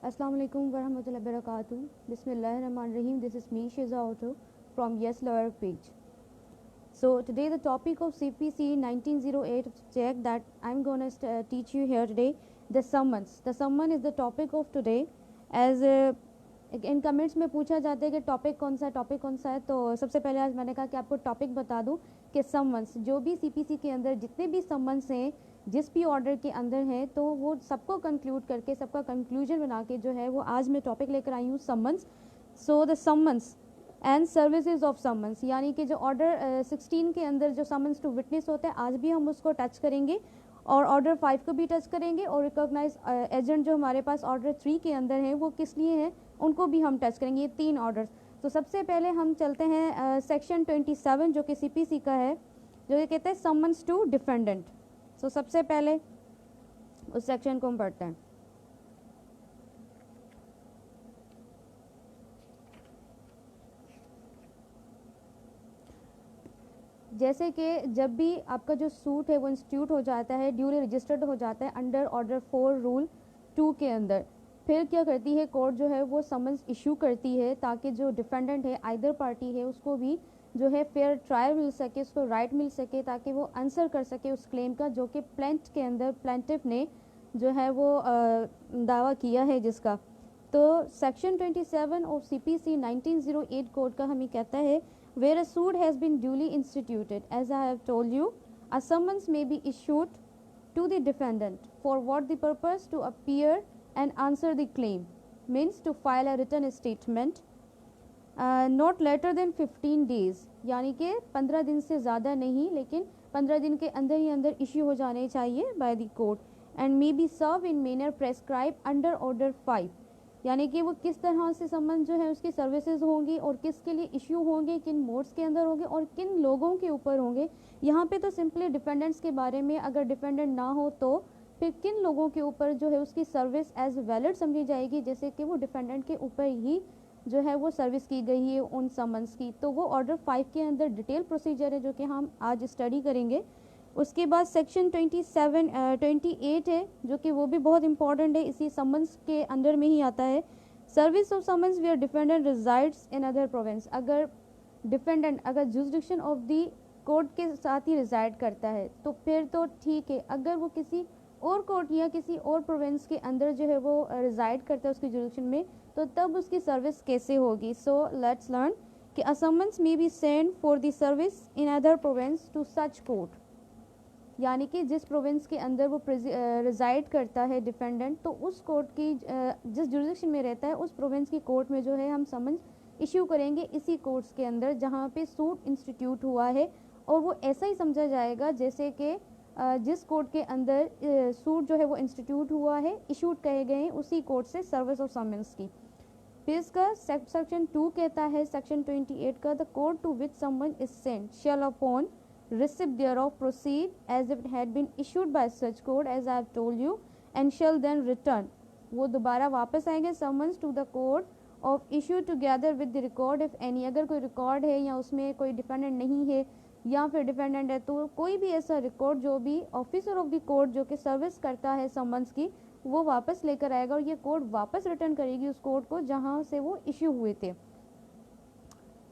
Assalamu alaikum warahmatullahi wabarakatuh. Bismillahirrahmanirrahim. This is me, Shiza Auto from Yes Lawyer page. So today the topic of CPC 1908 check that I'm going to teach you here today, the summons. The summon is the topic of today. As in comments में पूछा जाता है कि topic कौन सा है, तो सबसे पहले आज मैंने कहा कि आपको टॉपिक बता दूं कि समन्स, जो भी सीपीसी के अंदर जितने भी समन्स हैं, जिस भी ऑर्डर के अंदर हैं, तो वो सबको कंक्लूड करके, सबका कंक्लूजन बना के जो है वो आज मैं टॉपिक लेकर आई हूँ, summons. So the summons and services of summons, यानी कि जो ऑर्डर 16 के अंदर जो समन्स टू विटनेस होता है, आज भी हम उसको टच करेंगे और ऑर्डर 5 को भी टच करेंगे, और रिकॉग्नाइज एजेंट जो हमारे पास ऑर्डर 3 के अंदर हैं वो किस लिए हैं उनको भी हम टच करेंगे, ये 3 ऑर्डर्स. तो सबसे पहले हम चलते हैं सेक्शन 27 जो कि सीपीसी का है, जो ये कहता है समन्स टू डिफेंडेंट. सो सबसे पहले उस सेक्शन को हम पढ़ते हैं. जैसे कि जब भी आपका जो सूट है वो इंस्टीट्यूट हो जाता है, ड्यूली रजिस्टर्ड हो जाता है अंडर ऑर्डर 4 रूल 2 के अंदर, फिर क्या करती है कोर्ट जो है वो समन्स इशू करती है ताकि जो डिफेंडेंट है, आइदर पार्टी है, उसको भी जो है फेयर ट्रायल मिल सके, उसको राइट मिल सके, ताकि वो आंसर कर सके उस क्लेम का जो कि प्लेंट के अंदर प्लेंटिफ ने जो है वो दावा किया है जिसका. तो सेक्शन 27 ऑफ सीपीसी 1908 कोड का हमें कहता है, where a suit has been duly instituted, as I have told you, a summons may be issued to the defendant for what the purpose to appear and answer the claim, means to file a written statement not later than 15 days, यानी कि 15 दिन से ज़्यादा नहीं, लेकिन 15 दिन के अंदर ही अंदर इश्यू हो जाने चाहिए by the court, and may be served in manner prescribed under order 5, यानी कि वो किस तरह से समन जो है उसकी सर्विसेज होंगी और किसके लिए इश्यू होंगे, किन मोड्स के अंदर होंगे और किन लोगों के ऊपर होंगे. यहाँ पे तो सिंपली डिफेंडेंट्स के बारे में, अगर डिफेंडेंट ना हो तो फिर किन लोगों के ऊपर जो है उसकी सर्विस एज वैलिड समझी जाएगी, जैसे कि वो डिफेंडेंट के ऊपर ही जो है वो सर्विस की गई है उन समन्स की. तो वो ऑर्डर 5 के अंदर डिटेल प्रोसीजर है जो कि हम आज स्टडी करेंगे. उसके बाद सेक्शन 28 है जो कि वो भी बहुत इंपॉर्टेंट है, इसी समन्स के अंडर में ही आता है. Service of summons where defendant resides in other province, अगर डिफेंडेंट अगर जुरिसडिक्शन ऑफ दी कोर्ट के साथ ही रिजाइड करता है तो फिर तो ठीक है. अगर वो किसी और कोर्ट या किसी और प्रोविंस के अंदर जो है वो रिजाइड करता है उसकी जुरिसडिक्शन में, तो तब उसकी सर्विस कैसे होगी. सो लेट्स लर्न कि a summons may be send for the service in other province to such court, यानी कि जिस प्रोविंस के अंदर वो रिजाइड करता है डिफेंडेंट, तो उस कोर्ट की जिस जुरिसडिक्शन में रहता है उस प्रोविंस की कोर्ट में जो है हम समन्स इश्यू करेंगे इसी कोर्ट्स के अंदर जहाँ पे सूट इंस्टीट्यूट हुआ है, और वो ऐसा ही समझा जाएगा जैसे कि जिस कोर्ट के अंदर सूट जो है वो इंस्टीट्यूट हुआ है, इशूड कहे गए हैं उसी कोर्ट से सर्विस ऑफ समन्स की. फिर इसका सेक्शन 2 कहता है, सेक्शन 28 का, the court to which summon is sent shall upon receipt thereof proceed as if it had been issued by such court as I have told you, and shall then return, वो दोबारा वापस आएंगे summons to the court of issue together with the record if any, अगर कोई record है या उसमें कोई डिफेंडेंट नहीं है या फिर डिफेंडेंट है, तो कोई भी ऐसा रिकॉर्ड जो भी ऑफिसर ऑफ द कोर्ट जो कि सर्विस करता है समन्स की, वो वापस लेकर आएगा और ये कोर्ट वापस रिटर्न करेगी उस कोर्ट को जहाँ से वो इश्यू हुए थे.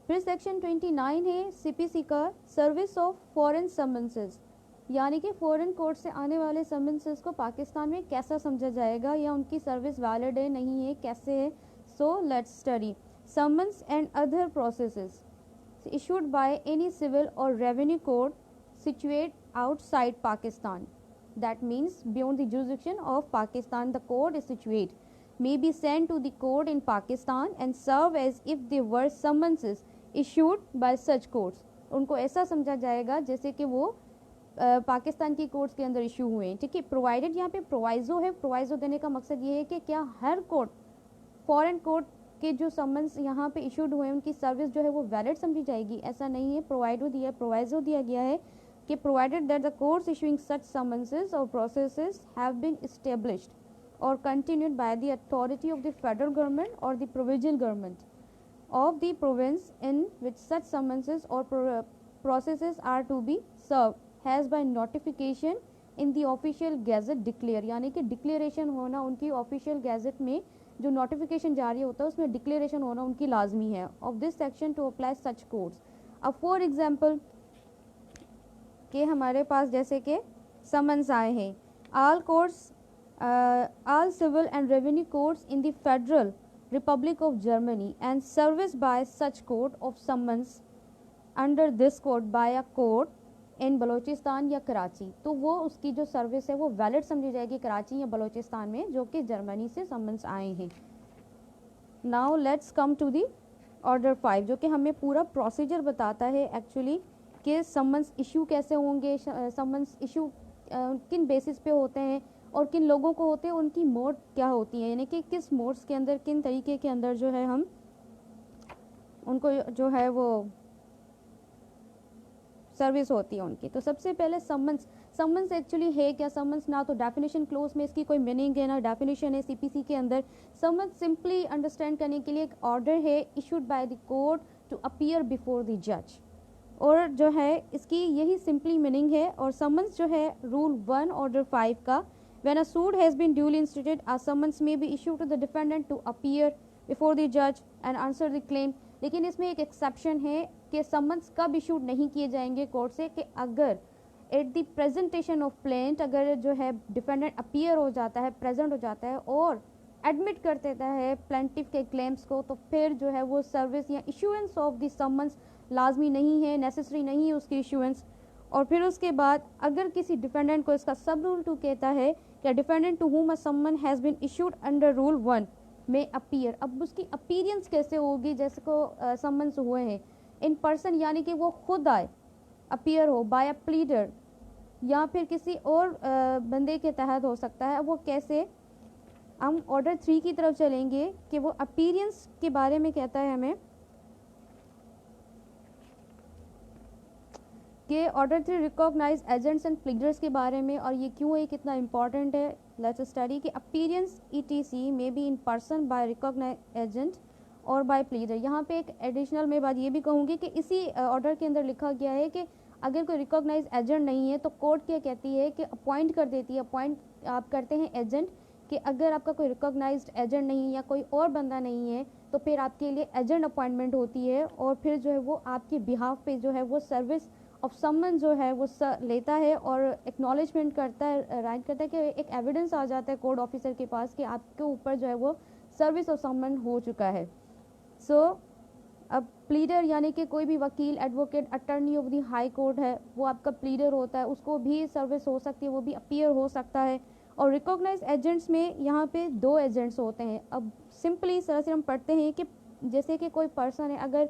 फिर सेक्शन 29 है सीपीसी का, सर्विस ऑफ फॉरेन समन्सेस, यानी कि फॉरेन कोर्ट से आने वाले समन्सेस को पाकिस्तान में कैसा समझा जाएगा या उनकी सर्विस वैलिड है नहीं है, कैसे है. So let's study summons and other processes issued by any civil और revenue court situate outside Pakistan, that means beyond the jurisdiction of Pakistan the court is situate, may be sent to the court in Pakistan and serve as if they were summonses issued by such courts. उनको ऐसा समझा जाएगा जैसे कि वो पाकिस्तान की courts के अंदर इशू हुए हैं. ठीक है, प्रोवाइडेड यहाँ पे प्रोवाइजो है. प्रोवाइजो देने का मकसद ये है कि क्या हर कोर्ट, फॉरेन कोर्ट के जो समन्स यहाँ पे इशूड हुए हैं उनकी सर्विस जो है वो वैलिड समझी जाएगी, ऐसा नहीं है. प्रोवाइजो दिया गया है कि provided that the courts issuing such summonses or processes have been established or continued by the authority of the federal government or the provincial government of the province in which such summonses or processes are to be served has by notification in the official gazette declare, यानी कि declaration होना उनकी official gazette में जो notification जारी होता है उसमें डिक्लेरेशन होना उनकी लाजमी है of this section two apply such codes. अब फॉर एग्जांपल कि हमारे पास जैसे कि समन्स आए हैं, all courts all civil and revenue courts in the Federal Republic of Germany and serviced by such court of summons under this court by a court in Balochistan या कराची, तो वो उसकी जो सर्विस है वो वैलिड समझी जाएगी कराची या बलोचिस्तान में जो कि जर्मनी से समन्स आए हैं। Now let's come to the order 5 जो कि हमें पूरा प्रोसीजर बताता है एक्चुअली कि समन्स इशू कैसे होंगे, समन्स इशू किन बेसिस पे होते हैं और किन लोगों को होते हैं, उनकी मोड क्या होती है, यानी कि किस मोड्स के अंदर किन तरीके के अंदर जो है हम उनको जो है वो सर्विस होती है उनकी। तो सबसे पहले समन्स एक्चुअली है क्या? समन्स ना तो डेफिनेशन क्लोज में इसकी कोई मीनिंग है ना डेफिनेशन है सीपीसी के अंदर। समन्स सिंपली अंडरस्टैंड करने के लिए एक ऑर्डर है issued by the court to appear before the जज, और जो है इसकी यही सिंपली मीनिंग है। और समन्स जो है रूल 1 ऑर्डर 5 का, when a suit has been duly instituted, a summons may be issued to the defendant to appear before the judge and answer the claim। लेकिन इसमें एक एक्सेप्शन है कि समन्स कब इशूड नहीं किए जाएंगे कोर्ट से, कि अगर at the presentation of plaint, अगर जो है डिफेंडेंट अपीयर हो जाता है, प्रेजेंट हो जाता है और एडमिट कर देता है प्लेंटिफ के क्लेम्स को, तो फिर जो है वो सर्विस या इशूएंस ऑफ द समन्स लाजमी नहीं है, नेसेसरी नहीं है उसकी इशूएंस। और फिर उसके बाद अगर किसी डिफेंडेंट को, इसका सब रूल 2 कहता है कि defendant to whom a summon has been issued under rule 1 में अपीयर। अब उसकी अपीयरेंस कैसे होगी, जैसे को समन्स हुए हैं इन पर्सन, यानी कि वो खुद आए, अपीयर हो बाय अ प्लीडर या फिर किसी और बंदे के तहत हो सकता है। वो कैसे, हम ऑर्डर 3 की तरफ चलेंगे कि वो अपीयरेंस के बारे में कहता है हमें कि ऑर्डर 3 रिकॉग्नाइज एजेंट्स एंड प्लीडर्स के बारे में, और ये क्यों है कितना इंपॉर्टेंट है। लेट्स स्टडी कि appearance ETC may be in person by recognise agent और बाय प्लीडर। यहाँ पे एक एडिशनल मैं बात ये भी कहूँगी कि इसी ऑर्डर के अंदर लिखा गया है कि अगर कोई रिकॉग्नाइज एजेंट नहीं है तो कोर्ट क्या कहती है कि अपॉइंट कर देती है, अपॉइंट आप करते हैं एजेंट, कि अगर आपका कोई रिकॉग्नाइज्ड एजेंट नहीं या कोई और बंदा नहीं है तो फिर आपके लिए एजेंट अपॉइंटमेंट होती है, और फिर जो है वो आपके बिहाफ पे जो है वो सर्विस ऑफ समन जो है वो लेता है और एक्नॉलेजमेंट करता है, राइट करता है कि एक एविडेंस आ जाता है कोर्ट ऑफिसर के पास कि आपके ऊपर जो है वो सर्विस ऑफ समन हो चुका है। सो अब प्लीडर यानी कि कोई भी वकील, advocate, attorney of the high court है, वो आपका प्लीडर होता है, उसको भी सर्विस हो सकती है, वो भी अपीयर हो सकता है। और रिकॉग्नाइज एजेंट्स में यहाँ पे 2 एजेंट्स होते हैं। अब सिंपली इस तरह से हम पढ़ते हैं कि जैसे कि कोई पर्सन है, अगर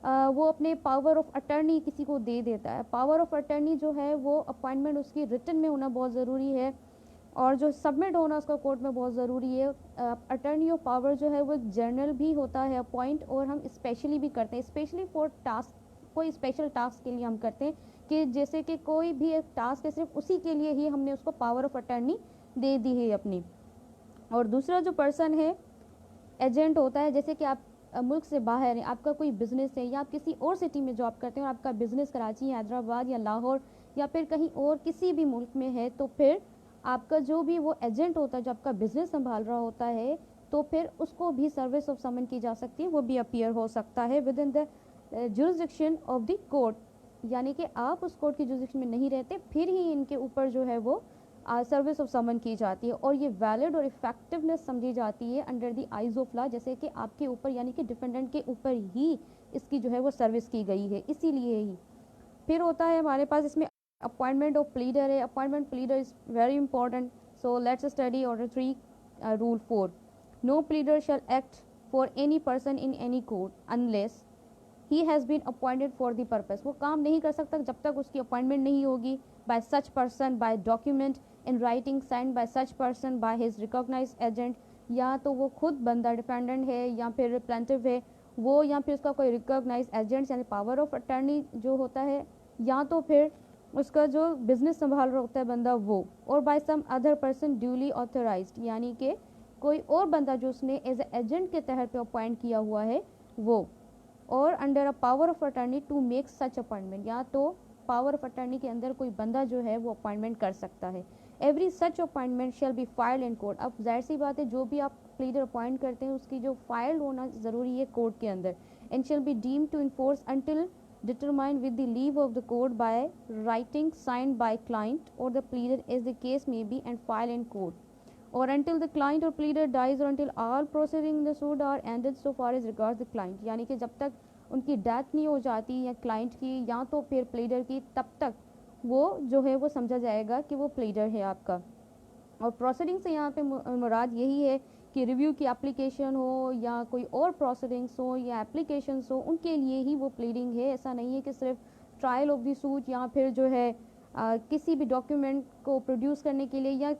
वो अपने पावर ऑफ अटर्नी किसी को दे देता है, पावर ऑफ अटर्नी जो है वो अपॉइंटमेंट उसकी रिटन में होना बहुत ज़रूरी है और जो सबमिट होना उसका कोर्ट में बहुत ज़रूरी है। अटर्नी ऑफ पावर जो है वो जर्नल भी होता है अपॉइंट, और हम स्पेशली भी करते हैं, स्पेशली फॉर टास्क, कोई स्पेशल टास्क के लिए हम करते हैं कि जैसे कि कोई भी एक टास्क है सिर्फ उसी के लिए ही हमने उसको पावर ऑफ अटर्नी दे दी है अपनी। और दूसरा जो पर्सन है एजेंट होता है, जैसे कि आप मुल्क से बाहर है, आपका कोई बिज़नेस है या आप किसी और सिटी में जॉब करते हैं और आपका बिज़नेस कराची, हैदराबाद या लाहौर या फिर कहीं और किसी भी मुल्क में है, तो फिर आपका जो भी वो एजेंट होता है जो आपका बिज़नेस संभाल रहा होता है, तो फिर उसको भी सर्विस ऑफ समन की जा सकती है, वो भी अपीयर हो सकता है within the jurisdiction of the court, यानी कि आप उस कोर्ट की जुरिसडिक्शन में नहीं रहते फिर ही इनके ऊपर जो है वो सर्विस ऑफ समन की जाती है, और ये वैलिड और इफेक्टिवनेस समझी जाती है under the eyes of law, जैसे कि आपके ऊपर यानी कि डिफेंडेंट के ऊपर ही इसकी जो है वो सर्विस की गई है, इसीलिए ही। फिर होता है हमारे पास इसमें अपॉइंटमेंट ऑफ प्लीडर है। Appointment pleader is very important, so let's study order 3 rule 4। No pleader shall act for any person in any court unless he has been appointed for the purpose. वो काम नहीं कर सकता जब तक उसकी appointment नहीं होगी by such person, by document in writing signed by such person, by his recognised agent, या तो वो खुद बंदा डिफेंडेंट है या फिर प्लेंटिफ है वो, या फिर उसका कोई रिकॉग्नाइज्ड एजेंट यानी पावर ऑफ अटर्नी जो होता है, या तो फिर उसका जो बिजनेस संभाल रहा होता है बंदा वो, और by some other person duly authorised, यानी कि कोई और बंदा जो उसने एज एजेंट के तहत पे अपॉइंट किया हुआ है वो, और under a power of attorney to make such appointment, या तो पावर ऑफ अटर्नी के अंदर कोई बंदा जो है वो अपॉइंटमेंट कर सकता है। Every such appointment shall be filed in court. अब जाहिर सी बात है जो भी आप प्लीडर अपॉइंट करते हैं उसकी जो फाइल होना ज़रूरी है कोर्ट के अंदर, and shall be deem to in force until determined with the leave of the court by writing signed by client or the pleader as the case may be and filed in court, or until the client or pleader dies or until all proceedings in the suit are ended so far as regards the client, यानी कि जब तक उनकी death नहीं हो जाती या client की या तो फिर प्लीडर की, तब तक वो जो है वो समझा जाएगा कि वो प्लीडर है आपका। और प्रोसीडिंग से यहाँ पे मुराद यही है कि रिव्यू की एप्लीकेशन हो या कोई और प्रोसीडिंग्स हो या एप्लीकेशंस हो, उनके लिए ही वो प्लीडिंग है। ऐसा नहीं है कि सिर्फ ट्रायल ऑफ द सूट या फिर जो है किसी भी डॉक्यूमेंट को प्रोड्यूस करने के लिए या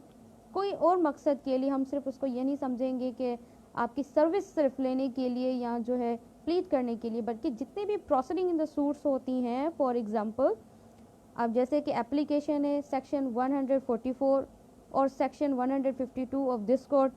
कोई और मकसद के लिए हम सिर्फ उसको ये नहीं समझेंगे कि आपकी सर्विस सिर्फ लेने के लिए या जो है प्लीड करने के लिए, बल्कि जितने भी प्रोसीडिंग इन द सूट्स होती हैं, फॉर एग्जांपल अब जैसे कि एप्लीकेशन है सेक्शन 144 और section 152 of this code,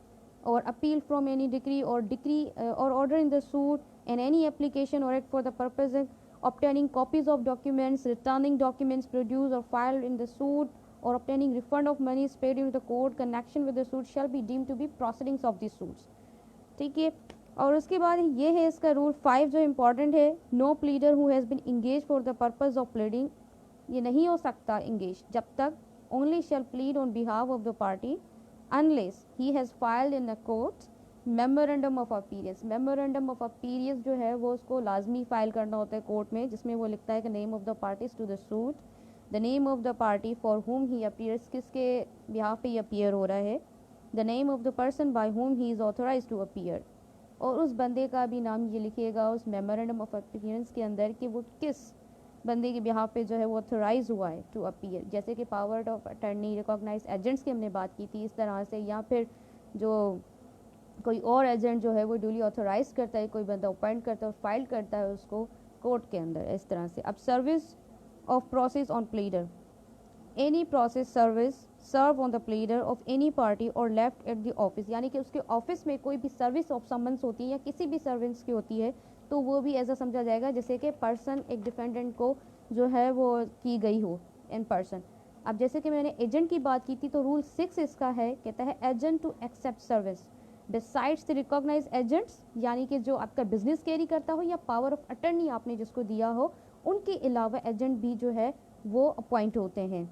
or appeal from any decree or order in the suit and any application or act for the purpose of obtaining copies of documents, returning documents produced or filed in the suit, or obtaining refund of monies paid into the court connection with the suit shall be deemed to be proceedings of the suits। ठीक है, और उसके बाद ये है इसका rule 5 जो important है, no pleader who has been engage for the purpose of pleading, ये नहीं हो सकता इंगेज जब तक only shall plead on behalf of the party unless he has filed in a court memorandum of appearance। memorandum of appearance जो है वो उसको लाजमी फाइल करना होता है कोर्ट में, जिसमें वो लिखता है कि name of the parties to the suit, the name of the party for whom he appears, किसके बिहाफ पे ये अपीयर हो रहा है, the name of the person by whom he is authorized to appear, और उस बंदे का भी नाम ये लिखेगा उस मेमोरेंडम ऑफ अपीयरेंस के अंदर कि वो किस बंदे के बिहाफ पे जो है वो ऑथोराइज हुआ है टू अपीयर। जैसे कि power of attorney, recognise agents की हमने बात की थी इस तरह से, या फिर जो कोई और एजेंट जो है वो ड्यूली ऑथोराइज करता है, कोई बंदा अपॉइंट करता है और फाइल करता है उसको कोर्ट के अंदर, इस तरह से। अब service of process on pleader, any process service serve on the pleader of any party और लेफ्ट एट द ऑफिस, यानी कि उसके ऑफिस में कोई भी सर्विस ऑफ समन्स होती है या किसी भी सर्विस की होती है तो वो भी ऐसा समझा जाएगा जैसे कि पर्सन एक डिफेंडेंट को जो है वो की गई हो इन पर्सन। अब जैसे कि मैंने एजेंट की बात की थी तो रूल 6 इसका है, कहता है agent to accept service besides the recognise agents, यानी कि जो आपका बिजनेस कैरी करता हो या पावर ऑफ अटर्नी आपने जिसको दिया हो, उनके अलावा एजेंट भी जो है वो अपॉइंट होते हैं।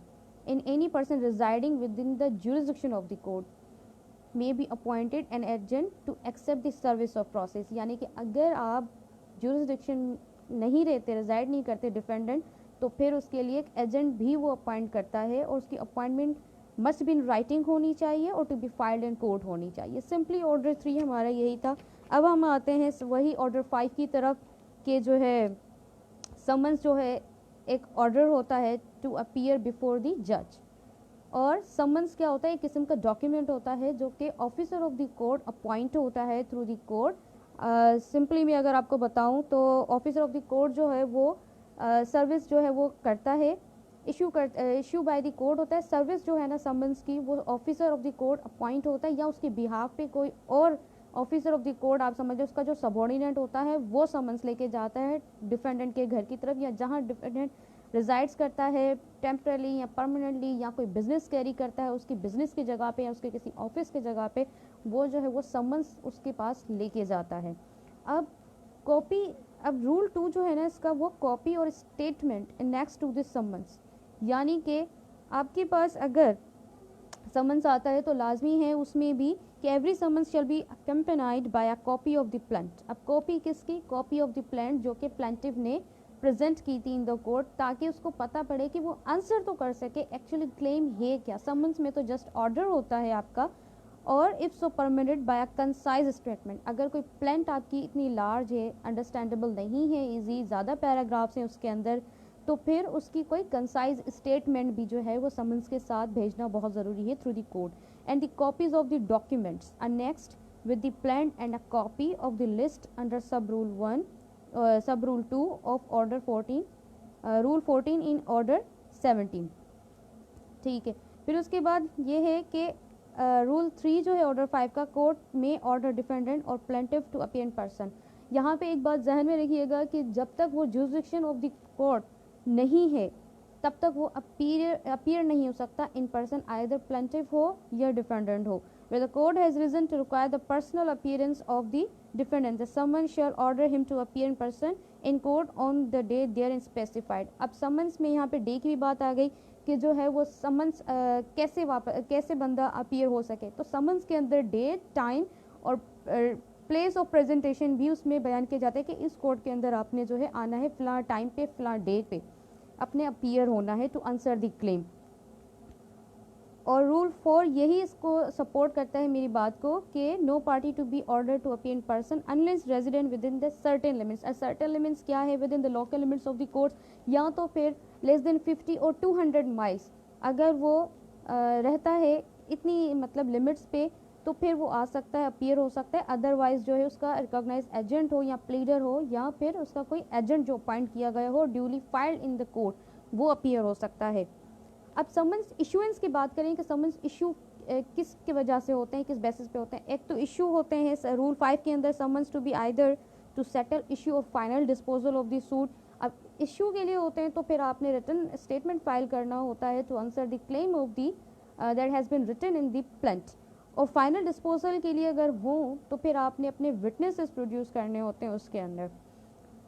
In any person residing within the jurisdiction of the court may be appointed an agent to accept the service of process, यानी कि अगर आप ज्यूरिसडिक्शन नहीं रहते, रिजाइड नहीं करते डिफेंडेंट, तो फिर उसके लिए एक एजेंट भी वो अपॉइंट करता है और उसकी appointment must be in writing होनी चाहिए और to be filed in court होनी चाहिए। सिंपली ऑर्डर 3 हमारा यही था। अब हम आते हैं वही ऑर्डर 5 की तरफ के जो है समन्स जो है एक ऑर्डर होता है टू अपीयर बिफोर द जज, और समन्स क्या होता है, एक किस्म का डॉक्यूमेंट होता है जो कि officer of the court appoint होता है थ्रू द कोर्ट। सिंपली मैं अगर आपको बताऊं तो ऑफिसर ऑफ द कोर्ट जो है वो सर्विस जो है वो करता है, इशू बाय द कोर्ट होता है। सर्विस जो है ना समन्स की, वो officer of the court appoint होता है या उसके बिहाफ पे कोई और ऑफिसर ऑफ द कोर्ट आप समझ लो उसका जो सबॉर्डिनेट होता है वो समन्स लेके जाता है डिफेंडेंट के घर की तरफ या जहाँ डिफेंडेंट रिजाइड्स करता है टेम्परली या परमानेंटली, या कोई बिजनेस कैरी करता है उसकी बिजनेस की जगह पे या उसके किसी ऑफिस की जगह पे, वो जो है वो समन्स उसके पास लेके जाता है। अब कॉपी, अब रूल 2 जो है ना इसका, वो कॉपी और statement next to this summons, यानी कि आपके पास अगर समन्स आता है तो लाजमी है उसमें भी कि every summons shall be accompanied by a copy of the plaint. अब कॉपी किसकी, कॉपी ऑफ द प्लेंट जो कि प्लेंटिव ने प्रेजेंट की थी इन द कोर्ट, ताकि उसको पता पड़े कि वो आंसर तो कर सके एक्चुअली क्लेम है क्या। समन्स में तो जस्ट ऑर्डर होता है आपका, और if so permitted by a concise statement, अगर कोई प्लेंट आपकी इतनी लार्ज है, अंडरस्टैंडेबल नहीं है, इजी ज़्यादा पैराग्राफ्स हैं उसके अंदर, तो फिर उसकी कोई कंसाइज स्टेटमेंट भी जो है वो समन्स के साथ भेजना बहुत ज़रूरी है through the court. And the copies of the documents are next with the plan and a copy of the list under sub rule 1 sub rule 2 of order 14 rule 14 in order 17। ठीक है, फिर उसके बाद ये है कि रूल 3 जो है ऑर्डर 5 का, कोर्ट में ऑर्डर डिफेंडेंट और प्लेंटिव टू अपीयर पर्सन। यहाँ पे एक बात जहन में रखिएगा कि जब तक वो जुरिसडिक्शन ऑफ द कोर्ट नहीं है तब तक वो अपीयर नहीं हो सकता इन पर्सन, आइदर प्लेंटिफ हो या डिफेंडेंट हो. Where the court has reason to require the personal appearance of the defendant, the summons shall order him to appear in person in court on the day therein specified. अब summons में यहाँ पे day की भी बात आ गई कि जो है वो समन्स कैसे बंदा अपीयर हो सके. तो समन्स के अंदर डेट, टाइम और प्लेस ऑफ प्रेजेंटेशन भी उसमें बयान किए जाते हैं कि इस कोर्ट के अंदर आपने जो है आना है, फलां टाइम पे फलां डेट पे अपने अपीयर होना है टू आंसर द क्लेम. और रूल 4 यही इसको सपोर्ट करता है मेरी बात को कि no party to be order to appear in person unless resident within the certain limits. Certain limits क्या है? Within the local limits of the court, या तो फिर लेस देन 50 और 200 माइल्स अगर वो रहता है इतनी मतलब लिमिट्स पे, तो फिर वो आ सकता है, अपीयर हो सकता है. अदरवाइज जो है उसका रिकॉग्नाइज एजेंट हो या प्लीडर हो या फिर उसका कोई एजेंट जो अपॉइंट किया गया हो duly filed in the court, वो अपीयर हो सकता है. अब समन्स इशुएंस की बात करें कि समन्स इशू किस की वजह से होते हैं, किस बेसिस पे होते हैं. एक तो इशू होते हैं रूल 5 के अंदर summons to be either to settle issue और final disposal of the suit. अब इशू के लिए होते हैं तो फिर आपने रिटन स्टेटमेंट फाइल करना होता है to answer the claim of the that has been written in the plaint. और फाइनल डिस्पोजल के लिए अगर हो तो फिर आपने अपने विटनेसेस प्रोड्यूस करने होते हैं उसके अंदर.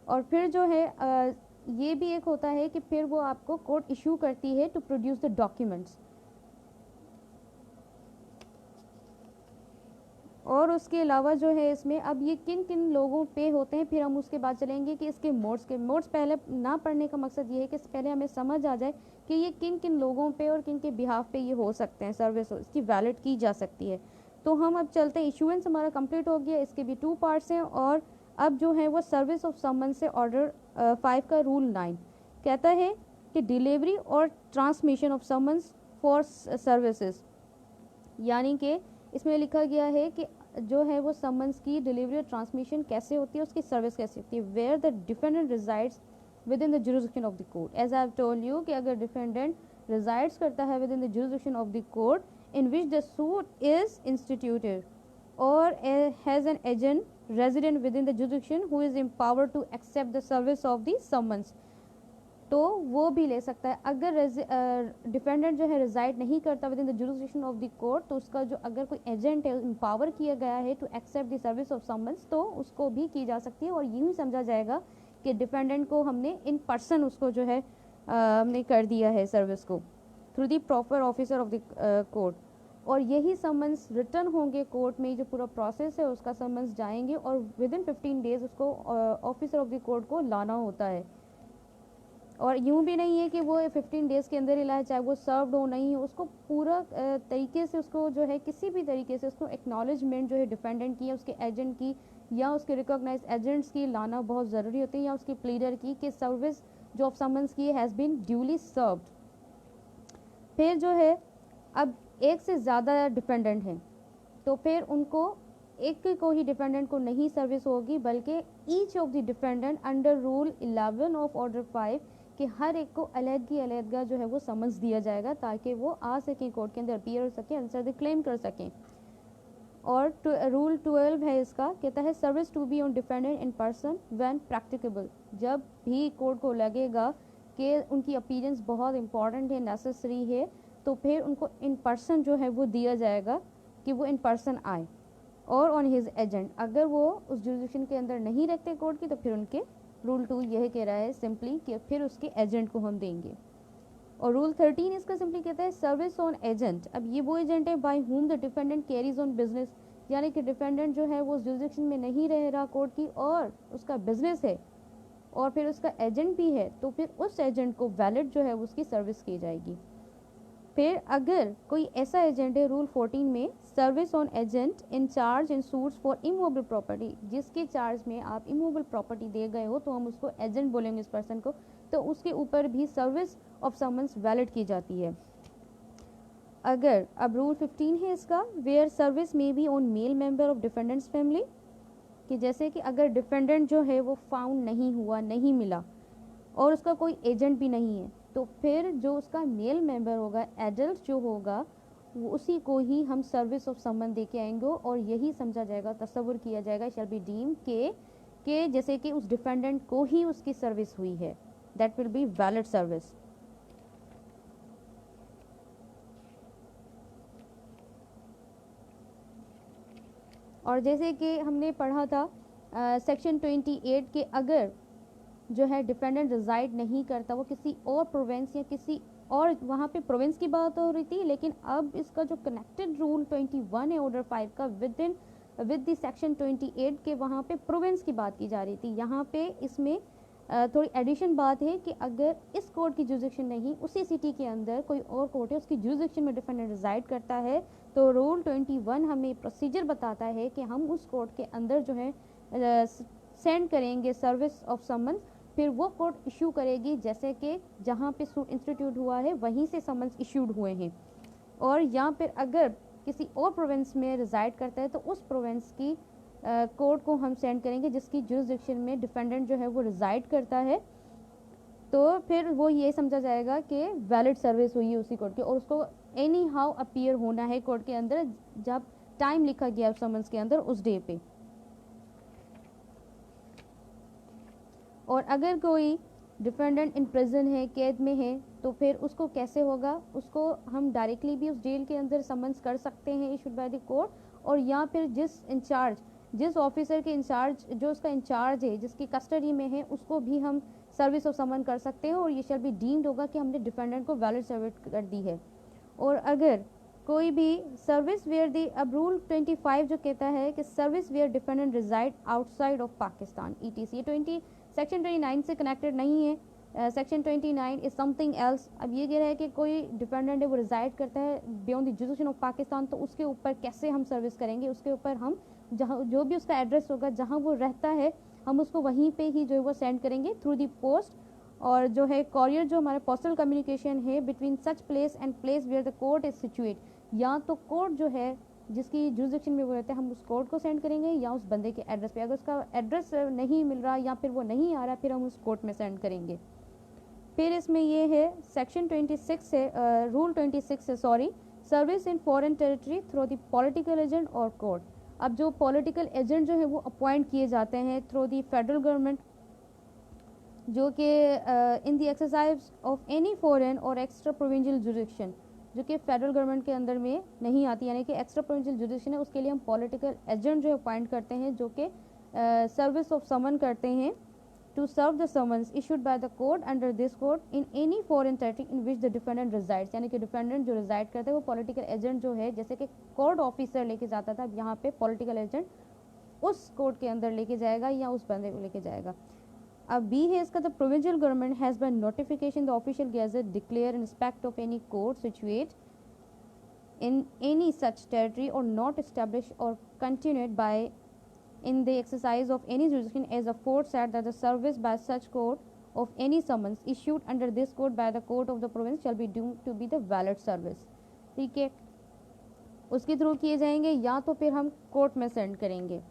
और फिर जो है ये भी एक होता है कि फिर वो आपको कोर्ट इशू करती है टू प्रोड्यूस द डॉक्यूमेंट्स. और उसके अलावा जो है इसमें अब ये किन किन लोगों पे होते हैं, फिर हम उसके बाद चलेंगे कि इसके मोड्स पहले ना पढ़ने का मकसद ये है कि पहले हमें समझ आ जाए कि ये किन किन लोगों पे और किन के बिहाफ पे ये हो सकते हैं, सर्विस इसकी वैलिड की जा सकती है. तो हम अब चलते हैं, इशुएंस हमारा कंप्लीट हो गया, इसके भी 2 पार्ट्स हैं. और अब जो है वो सर्विस ऑफ समन से ऑर्डर 5 का रूल 9 कहता है कि डिलीवरी और transmission of summons for services, यानी कि इसमें लिखा गया है कि जो है वो समन्स की डिलीवरी और ट्रांसमिशन कैसे होती है, उसकी सर्विस कैसे होती है. Where the defendant resides within the jurisdiction of the court. As I have told you कि अगर डिफेंडेंट रिजाइड्स करता है within the jurisdiction of the court in which the suit is instituted और has an agent resident within the jurisdiction who is empowered to accept the service of the summons, तो वो भी ले सकता है. अगर डिफेंडेंट जो है रिजाइड नहीं करता with in the jurisdiction of the court, तो उसका जो अगर कोई एजेंट है एम्पावर किया गया है to accept the service of summons, तो उसको भी की जा सकती है. और यूँ ही समझा जाएगा कि डिफेंडेंट को हमने इन पर्सन उसको जो है हमने कर दिया है सर्विस को through the proper officer of the court. और यही समन्स रिटर्न होंगे कोर्ट में, जो पूरा प्रोसेस है उसका समन्स जाएंगे और विद इन 15 डेज उसको ऑफिसर ऑफ द कोर्ट को लाना होता है. और यूँ भी नहीं है कि वो 15 डेज के अंदर ही लाए, चाहे वो सर्व्ड हो नहीं हो, उसको पूरा तरीके से उसको जो है किसी भी तरीके से उसको एक्नॉलेजमेंट जो है डिफेंडेंट की या उसके एजेंट की या उसके रिकॉग्नाइज एजेंट्स की लाना बहुत ज़रूरी होती है, या उसकी प्लीडर की कि सर्विस जो ऑफ समन्स की हैज़ बीन ड्यूली सर्व्ड. फिर जो है अब एक से ज़्यादा डिफेंडेंट हैं तो फिर उनको एक को ही डिफेंडेंट को नहीं सर्विस होगी, बल्कि each of the defendant under rule 11 of order 5 कि हर एक को अलग-अलग जो है वो समन्स दिया जाएगा ताकि वो आ सकें कोर्ट के अंदर, अपीयर हो सकें, आंसर द क्लेम कर सकें. और रूल 12 है इसका, कहता है service to be on defendant in person when practicable. जब भी कोर्ट को लगेगा कि उनकी अपीयरेंस बहुत इंपॉर्टेंट है, नेसेसरी है, तो फिर उनको इन पर्सन जो है वो दिया जाएगा कि वो इन पर्सन आए. और ऑन हिज एजेंट, अगर वो उस जुरिसडिक्शन के अंदर नहीं रखते कोर्ट की, तो फिर उनके रूल 2 यह कह रहा है सिंपली कि फिर उसके एजेंट को हम देंगे. और रूल 13 इसका सिंपली कहता है सर्विस ऑन एजेंट. अब ये वो एजेंट है by whom the defendant carries on business, यानी कि डिफेंडेंट जो है वो उस जुरिसडिक्शन में नहीं रह रहा कोर्ट की और उसका बिजनेस है और फिर उसका एजेंट भी है, तो फिर उस एजेंट को वैलिड जो है उसकी सर्विस की जाएगी. फिर अगर कोई ऐसा एजेंट है रूल 14 में, service on agent in charge in suits for immovable property, जिसके चार्ज में आप इमूवेबल प्रॉपर्टी दे गए हो तो हम उसको एजेंट बोलेंगे इस पर्सन को, तो उसके ऊपर भी सर्विस ऑफ समन्स वैलिड की जाती है. अगर अब रूल 15 है इसका, where service may be on male member of defendants family, कि जैसे कि अगर डिफेंडेंट जो है वो फाउंड नहीं हुआ, नहीं मिला और उसका कोई एजेंट भी नहीं है, तो फिर जो उसका मेल मेंबर होगा, एडल्ट जो होगा, वो उसी को ही हम सर्विस ऑफ समन दे के आएंगे. और यही समझा जाएगा, तस्वुर किया जाएगा, शैल बी डीम के जैसे कि उस डिफेंडेंट को ही उसकी सर्विस हुई है, that will be valid service. और जैसे कि हमने पढ़ा था सेक्शन 28 के अगर जो है डिफेंडेंट रिजाइड नहीं करता, वो किसी और प्रोविंस या किसी और, वहाँ पे प्रोविंस की बात हो रही थी, लेकिन अब इसका जो कनेक्टेड रूल 21 है ऑर्डर 5 का विद द सेक्शन 28 के, वहाँ पे प्रोविंस की बात की जा रही थी। यहाँ पे इसमें थोड़ी एडिशन बात है कि अगर इस कोर्ट की जुरिडिक्शन नहीं, उसी सिटी के अंदर कोई और कोर्ट है, उसकी जुरिडिक्शन में डिफेंडेंट रिजाइड करता है, तो रूल 21 हमें प्रोसीजर बताता है कि हम उस कोर्ट के अंदर जो है सेंड करेंगे सर्विस ऑफ समन्स, फिर वो कोर्ट इशू करेगी, जैसे कि जहाँ पे सूट इंस्टीट्यूट हुआ है वहीं से समन्स इशूड हुए हैं। और यहाँ पर अगर किसी और प्रोविंस में रिजाइड करता है तो उस प्रोविंस की कोर्ट को हम सेंड करेंगे जिसकी जुरिडिक्शन में डिफेंडेंट जो है वो रिजाइड करता है, तो फिर वो ये समझा जाएगा कि वैलिड सर्विस हुई है उसी कोर्ट की, और उसको एनी हाउ अपीयर होना है कोर्ट के अंदर जब टाइम लिखा गया समन्स के अंदर उस डे पे। और अगर कोई डिफेंडेंट इन प्रिजन है, कैद में है, तो फिर उसको कैसे होगा, उसको हम डायरेक्टली भी उस जेल के अंदर समन्स कर सकते हैं इशूड बाय द कोर्ट, और या फिर जिस ऑफिसर के इंचार्ज, जो उसका इंचार्ज है, जिसकी कस्टडी में है, उसको भी हम सर्विस ऑफ समन कर सकते हैं, और ये शैल बी डीम्ड होगा कि हमने डिफेंडेंट को वैलिड सर्विस कर दी है। और अगर कोई भी सर्विस वेयर दी, अब रूल 25 जो कहता है कि service where defendant reside outside of Pakistan ETC, 20 section 29 से कनेक्टेड नहीं है, सेक्शन 29 इज समथिंग एल्स। अब ये कह रहा है कि कोई डिफेंडेंट है वो रिजाइड करता है beyond the jurisdiction of Pakistan, तो उसके ऊपर कैसे हम सर्विस करेंगे, उसके ऊपर हम जहाँ जो भी उसका एड्रेस होगा, जहाँ वो रहता है, हम उसको वहीं पे ही जो है वो सेंड करेंगे थ्रू दी पोस्ट। और जो है कॉरियर, जो हमारा पोस्टल कम्युनिकेशन है between such place and place where the court is situate, या तो कोर्ट जो है जिसकी जुरिडिक्शन में वो रहते हैं हम उस कोर्ट को सेंड करेंगे, या उस बंदे के एड्रेस पे, अगर उसका एड्रेस नहीं मिल रहा या फिर वो नहीं आ रहा, फिर हम उस कोर्ट में सेंड करेंगे। फिर इसमें ये है सेक्शन 26 से रूल 26 से service in foreign territory through the political agent और कोर्ट। अब जो पॉलिटिकल एजेंट जो है वो अपॉइंट किए जाते हैं थ्रू दी फेडरल गवर्नमेंट, जो कि in the exercise of any foreign और एक्स्ट्रा प्रोविंशियल जुरिडिक्शन, जो कि फेडरल गवर्नमेंट के अंदर में नहीं आती, यानी कि एक्स्ट्रा प्रोविंशियल जुरिडिक्शन है, उसके लिए हम पॉलिटिकल एजेंट जो अपॉइंट करते हैं, जो कि सर्विस ऑफ समन करते हैं to serve the summons issued by the court under this court in any foreign territory in which the defendant resides, यानी कि डिफेंडेंट जो रिजाइड करता है वो पॉलिटिकल एजेंट जो है, जैसे कि कोर्ट ऑफिसर लेके जाता था, अब यहाँ पे पॉलिटिकल एजेंट उस कोर्ट के अंदर लेके जाएगा या उस बंदे को लेके जाएगा। अब बी है इसका, the provincial government has by notification the official gazette declare in respect of any court situate in any such territory or not established or continued by in the exercise of any jurisdiction as aforesaid, that the service by such court of any summons issued under this court by the court of the province shall be deemed to be the valid service। ठीक है, उसके through किए जाएंगे या तो फिर हम court में सेंड करेंगे।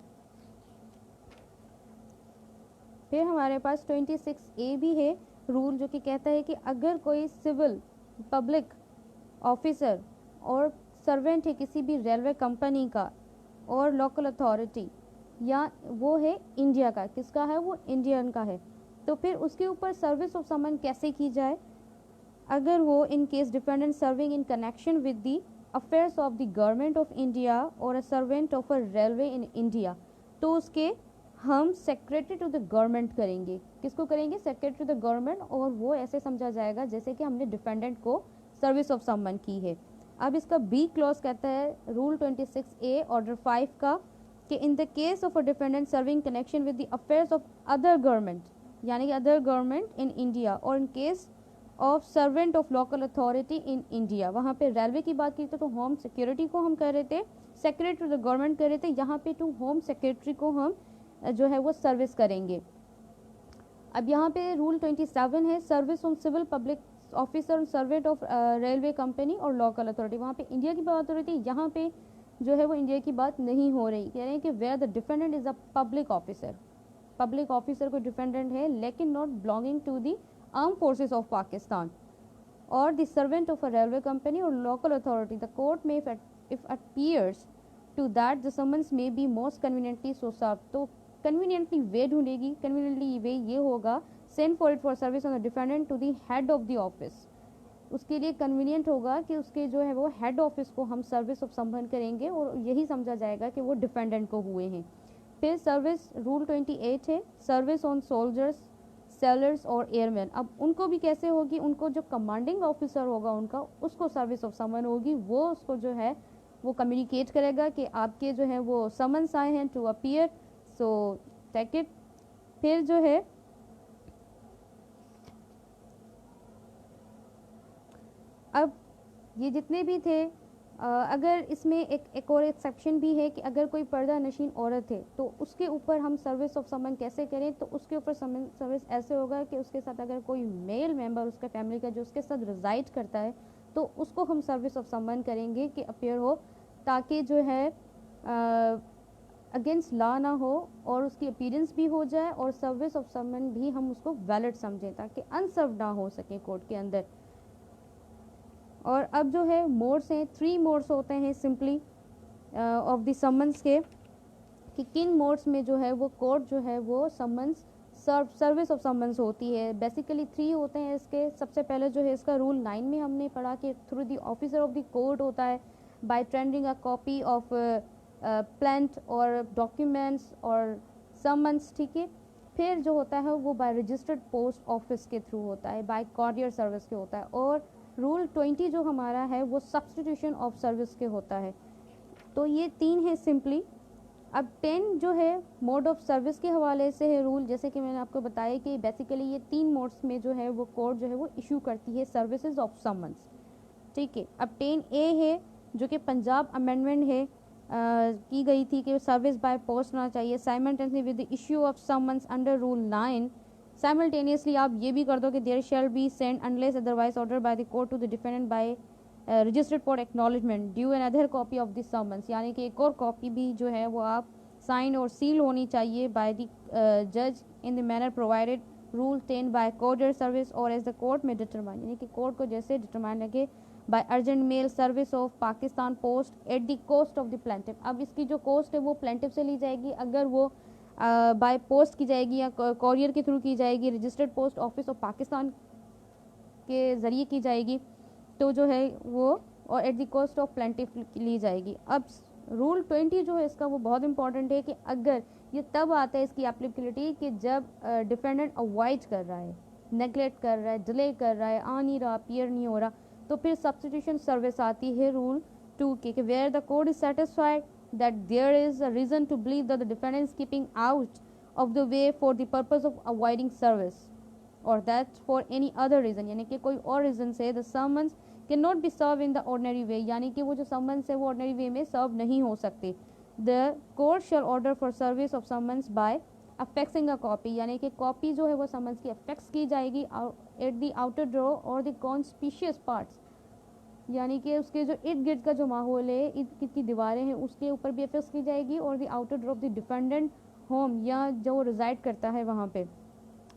फिर हमारे पास 26A भी है रूल, जो कि कहता है कि अगर कोई सिविल पब्लिक ऑफिसर और सर्वेंट है किसी भी रेलवे कंपनी का और लोकल अथॉरिटी, या वो है इंडिया का, किसका है, वो इंडियन का है, तो फिर उसके ऊपर सर्विस ऑफ समन कैसे की जाए, अगर वो in case defendant serving in connection with the affairs of the government of India और a servant of a railway in India, तो उसके हम सेक्रेटरी टू द गवर्नमेंट करेंगे। किसको करेंगे, सेक्रेटरी टू द गवर्नमेंट, और वो ऐसे समझा जाएगा जैसे कि हमने डिफेंडेंट को सर्विस ऑफ समन की है। अब इसका बी क्लॉज कहता है रूल 26A ऑर्डर 5 का कि in the case of a defendant serving connection with the affairs of other government, यानी कि अदर गवर्नमेंट इन इंडिया, और in case of servant of local authority in India, वहाँ पे railway की बात की तो होम सिक्योरिटी को हम कर रहे थे, सेक्रेटरी टू द गवर्नमेंट कर रहे थे, यहाँ पे टू होम सेक्रेटरी को हम जो है वो सर्विस करेंगे। अब यहाँ पे रूल 27 है service on civil public officer servant of railway company और लोकल अथॉरिटी, वहाँ पे इंडिया की बात हो रही थी, यहाँ पे जो है वो इंडिया की बात नहीं हो रही, कह रहे हैं कि where the defendant is a public officer कोई डिफेंडेंट है लेकिन not belonging to the arm forces of Pakistan और the servant of a railway company और local authority, the court may if appears to that the summons may be most conveniently so serve, तो conveniently way ढूंढेगी, conveniently way ये होगा send for it for service on the defendant to the head of the office, उसके लिए convenient होगा कि उसके जो है वो हेड ऑफिस को हम सर्विस ऑफ समन करेंगे और यही समझा जाएगा कि वो डिफेंडेंट को हुए हैं। फिर सर्विस रूल 28 है, सर्विस ऑन सोल्जर्स, सेलर्स और एयरमैन। अब उनको भी कैसे होगी, उनको जो कमांडिंग ऑफिसर होगा उनका, उसको सर्विस ऑफ समन होगी, वो उसको जो है वो कम्युनिकेट करेगा कि आपके जो है वो समन्स आए हैं to appear, so take it. फिर जो है अब ये जितने भी थे, अगर इसमें एक और एक्सेप्शन भी है कि अगर कोई पर्दा नशीन औरत है तो उसके ऊपर हम सर्विस ऑफ समन कैसे करें, तो उसके ऊपर सर्विस ऐसे होगा कि उसके साथ अगर कोई मेल मेंबर उसका फैमिली का जो उसके साथ रिजाइड करता है तो उसको हम सर्विस ऑफ समन करेंगे कि अपेयर हो, ताकि जो है अगेंस्ट लॉ ना हो और उसकी अपीयरेंस भी हो जाए और सर्विस ऑफ समन भी हम उसको वैलिड समझें ताकि अनसर्व ना हो सके कोर्ट के अंदर। और अब जो है मोड्स हैं, 3 मोड्स होते हैं सिंपली ऑफ द समन्स के, कि किन मोड्स में जो है वो कोर्ट जो है वो समन्स सर्विस ऑफ समन्स होती है। बेसिकली 3 होते हैं इसके। सबसे पहले जो है इसका रूल 9 में हमने पढ़ा कि through the officer of the court होता है, by tendering a copy of plaint और डॉक्यूमेंट्स और समन्स, ठीक है। फिर जो होता है वो बाय रजिस्टर्ड पोस्ट ऑफिस के थ्रू होता है, बाय कॉरियर सर्विस के होता है। और रूल 20 जो हमारा है वो सब्सटीट्यूशन ऑफ सर्विस के होता है। तो ये 3 है सिंपली। अब 10 जो है मोड ऑफ सर्विस के हवाले से है रूल, जैसे कि मैंने आपको बताया कि बेसिकली ये 3 मोड्स में जो है वो कोर्ट जो है वो इशू करती है सर्विसेज ऑफ समन्स, ठीक है। अब 10A है जो कि पंजाब अमेंडमेंट है की गई थी कि सर्विस बाय पोस्ट होना चाहिए simultaneously with the issue of summons under rule 9। Simultaneously आप ये भी कर दो कि there shall be send unless otherwise order by the court to the defendant by registered for acknowledgement due another copy of the summons, यानी कि एक और कॉपी भी जो है वो आप साइन और सील होनी चाहिए बाय द जज in the manner provided rule 10 by courier service और एज द कोर्ट में डिटरमाइन, यानी कि कोर्ट को जैसे डिटरमाइन लगे by urgent mail service of Pakistan post at the cost of the plaintiff. अब इसकी जो कॉस्ट है वो प्लेंटिफ से ली जाएगी, अगर वो बाय पोस्ट की जाएगी या कॉरियर के थ्रू की जाएगी, registered post office of Pakistan के ज़रिए की जाएगी तो जो है वो और at the cost of plaintiff ली जाएगी। अब रूल 20 जो है इसका वो बहुत इंपॉर्टेंट है कि अगर ये तब आता है इसकी एप्लीकेबिलिटी कि जब डिफेंडेंट अवॉइड कर रहा है, नेगलेक्ट कर रहा है, डिले कर रहा है, आ नहीं रहा, अपीयर नहीं हो रहा, तो फिर सब्स्टिट्यूशन सर्विस आती है रूल 2 के, कि where the court is satisfied that there is a reason to believe that the defendant is keeping out of the way for the purpose of avoiding service or that for any other reason, यानी कि कोई और reason से the summons cannot be served in the ordinary way, यानी कि वो जो summons है वो ordinary way में serve नहीं हो सकती। The court shall order for service of summons by affixing a copy, यानी कि कॉपी जो है वो summons की affix की जाएगी at the outer door or the conspicuous parts, यानी कि उसके जो इर्द गिर्द का जो माहौल है, इर्द गिर्द की दीवारें हैं उसके ऊपर भी अफेक्ट की जाएगी और the outer door of the defendant home या जो रिजाइड करता है वहाँ पे।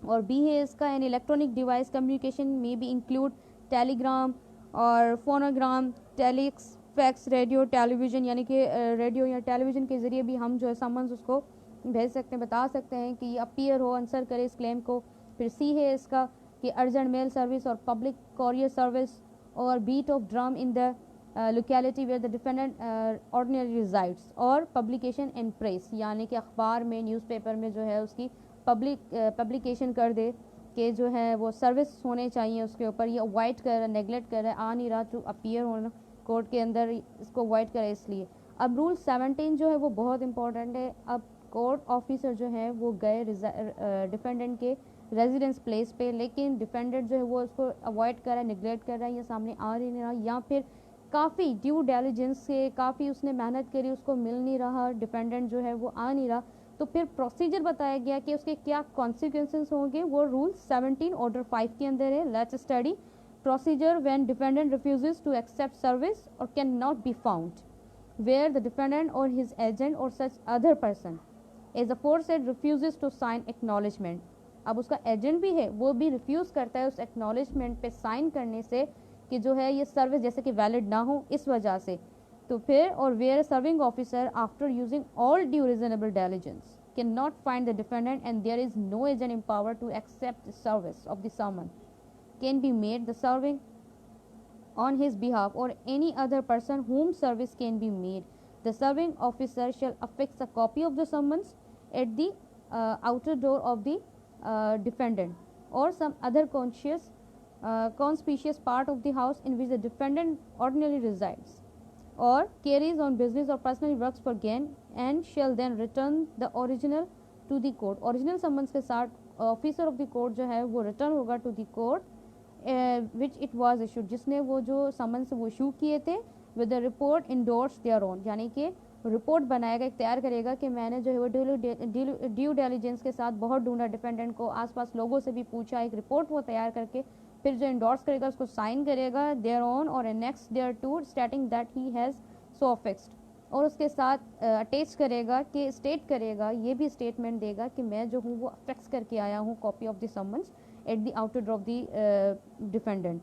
और बी है इसका एन इलेक्ट्रॉनिक डिवाइस कम्युनिकेशन में भी इंक्लूड टेलीग्राम और फोनोग्राम, टेलीक्स, फैक्स, रेडियो, टेलीविज़न, यानी कि रेडियो या टेलीविज़न के ज़रिए भी हम जो है समन्स उसको भेज सकते हैं, बता सकते हैं कि ये अपीयर हो, आंसर करे इस क्लेम को। फिर सी है इसका कि अर्जेंट मेल सर्विस और पब्लिक कॉरियर सर्विस और beat of drum in the locality where the defendant ordinary resides और पब्लिकेशन एंड प्रेस, यानी कि अखबार में, न्यूज़पेपर में जो है उसकी पब्लिकेशन कर दे कि जो है वो सर्विस होने चाहिए उसके ऊपर, ये अवॉइड कर रहा है, नेगलेक्ट कर रहा है, आ नहीं रहा टू अपीयर होना कोर्ट के अंदर, इसको अवॉइड करे इसलिए। अब रूल 17 जो है वो बहुत इंपॉर्टेंट है। अब कोर्ट ऑफिसर जो है वो गए डिफेंडेंट के रेजिडेंस प्लेस पे, लेकिन डिफेंडेंट जो है वो उसको अवॉइड कर रहा है, निगलेक्ट कर रहा है, या सामने आ नहीं रहा, या फिर काफ़ी ड्यू डिलिजेंस से काफ़ी उसने मेहनत करी, उसको मिल नहीं रहा, डिफेंडेंट जो है वो आ नहीं रहा, तो फिर प्रोसीजर बताया गया कि उसके क्या कॉन्सिक्वेंसेस होंगे, वो रूल 17 ऑर्डर 5 के अंदर है। Let's study procedure when defendant refuses to accept service और can not be found where the defendant और हिज एजेंट और such other person as aforesaid refuses to sign acknowledgement. अब उसका एजेंट भी है, वो भी रिफ्यूज़ करता है उस एक्नॉलेजमेंट पे साइन करने से कि जो है ये सर्विस जैसे कि वैलिड ना हो इस वजह से, तो फिर और where serving officer after using all due reasonable diligence can not find the defendant and there is no agent empowered to accept the service of the summon can be made the serving on his behalf or any other person whom service can be made, the serving officer shall affix a copy of the summons at the outer door of the defendant or some other conspicuous part of the house in which the defendant ordinarily resides or carries on business or personally works for gain, and shall then return the original to the court. Original summons के साथ officer of the court जो है वो return होगा to the court which it was issued, जिसने वो जो summons वो इशू किए थे, with the report endorse thereon, यानी कि रिपोर्ट बनाएगा, एक तैयार करेगा कि मैंने जो है वो ड्यू डिलिजेंस के साथ बहुत ढूंढा डिफेंडेंट को, आसपास लोगों से भी पूछा, एक रिपोर्ट वो तैयार करके फिर जो इंडोर्स करेगा उसको साइन करेगा देयर ऑन और next thereto stating that he has so fixed, और उसके साथ अटैच करेगा कि स्टेट करेगा, ये भी स्टेटमेंट देगा कि मैं जो हूँ वो फिक्स करके आया हूँ copy of the summons at the outer door of the defendant,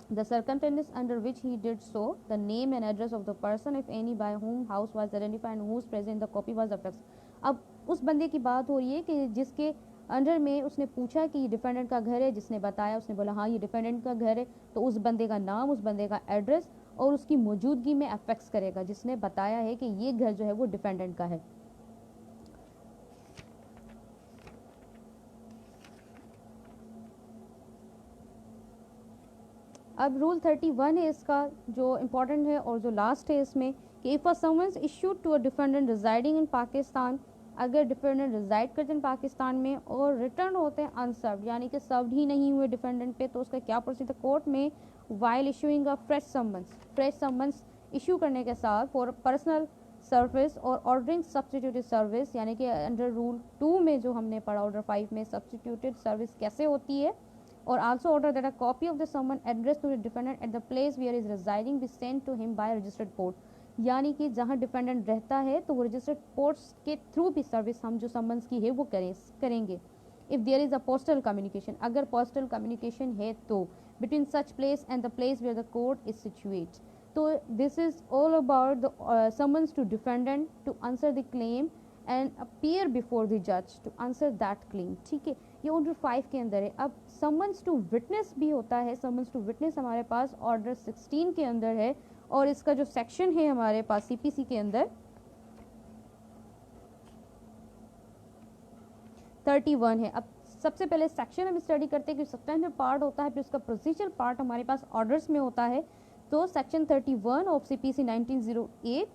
the circumstances under which he did so, the name and address of the person if any by whom house was identified and whose present the copy was affixed. अब उस बंदे की बात हो रही है कि जिसके अंडर में उसने पूछा कि ये डिफेंडेंट का घर है, जिसने बताया उसने बोला हाँ ये डिफेंडेंट का घर है, तो उस बंदे का नाम, उस बंदे का एड्रेस और उसकी मौजूदगी में अफेक्स करेगा जिसने बताया है कि ये घर जो है वो डिफेंडेंट का है। अब रूल 31 है इसका जो इम्पॉर्टेंट है और जो लास्ट है इसमें कि if a summons issued to a defendant residing in Pakistan, अगर डिफेंडेंट रिजाइड करते हैं पाकिस्तान में और रिटर्न होते हैं अनसर्व्ड, यानी कि सर्व्ड ही नहीं हुए डिफेंडेंट पे, तो उसका क्या प्रोसीजर, कोर्ट में वाइल इशूइंग अ फ्रेश समन्स इशू करने के साथ फॉर पर्सनल सर्विस और ऑर्डरिंग सब्सटीट्यूटेड सर्विस, यानी कि अंडर रूल 2 में जो हमने पढ़ा ऑर्डर 5 में सब्सटीट्यूटेड सर्विस कैसे होती है, और also order that a copy of the summon addressed to the defendant at the place where he is residing be sent to him by a registered post, यानी कि जहां डिफेंडेंट रहता है तो वो रजिस्टर्ड पोस्ट के थ्रू भी service हम जो समन्स की है वो करेंगे। If there is a postal communication, अगर पोस्टल कम्युनिकेशन है तो between such place and the place where the court is situate, तो this is all about the summons to defendant to answer the claim and appear before the जज to answer that claim. ठीक है, ये order 5 के अंदर है। अब summons to witness भी होता है, समन्स टू विटनेस हमारे पास ऑर्डर 16 के अंदर है और इसका जो सेक्शन है हमारे पास सीपीसी के अंदर 31 है। अब सबसे पहले सेक्शन हम स्टडी करते हैं कि सब्सटेंटिव पार्ट होता है, फिर उसका प्रोसीजर पार्ट हमारे पास ऑर्डर्स में होता है। तो section 31 of CPC 1908